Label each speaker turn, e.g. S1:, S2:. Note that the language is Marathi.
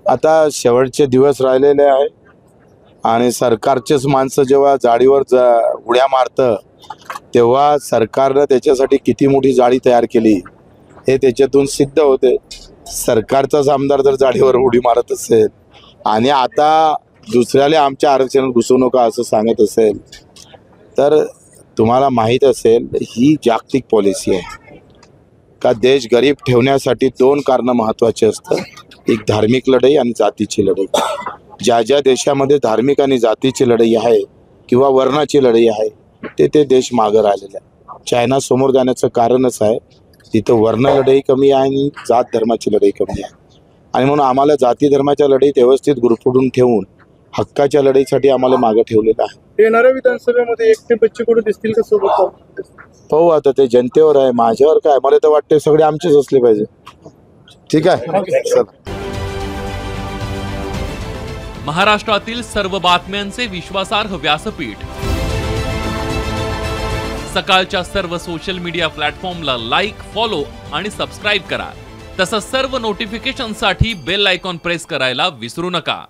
S1: आता शेवटचे दिवस राहिलेले आहे आणि सरकारचेच माणसं जेव्हा जाळीवर उड्या मारतं तेव्हा सरकारने त्याच्यासाठी किती मोठी जाळी तयार केली हे त्याच्यातून सिद्ध होते। सरकारचाच आमदार जर जाळीवर उडी मारत असेल आणि आता दुसऱ्याला आमच्या आरक्षणात घुसू नका असं सांगत असेल तर तुम्हाला माहीत असेल ही जागतिक पॉलिसी आहे का देश गरीब ठेवण्यासाठी दोन कारणं महत्त्वाची असतात, एक धार्मिक लढाई आणि जातीची लढाई। ज्या ज्या देशामध्ये धार्मिक आणि जातीची लढाई आहे किंवा वर्णाची लढाई आहे ते देश मागे राहिलेले आहे। चायना समोर जाण्याचं कारणच आहे तिथं वर्ण लढाई कमी आहे आणि जात धर्माची लढाई कमी आहे आणि म्हणून आम्हाला जाती धर्माच्या लढाईत व्यवस्थित गुरफटून ठेवून हक्काच्या लढाईसाठी आम्हाला मागे ठेवलेलं आहे।
S2: येणाऱ्या विधानसभेमध्ये एकटे बच्चे कडू दिसतील का सोबत?
S1: पाहू आता ते जनतेवर आहे, माझ्यावर काय। मला तर वाटते सगळे आमचेच असले पाहिजे। ठीक आहे चल।
S3: महाराष्ट्रातील सर्व बातम्यांचे विश्वासार्ह व्यासपीठ सकाळच्या सर्व सोशल मीडिया प्लॅटफॉर्मला लाईक, फॉलो आणि सबस्क्राईब करा। तसंच सर्व नोटिफिकेशनसाठी बेल आयकॉन प्रेस करायला विसरू नका।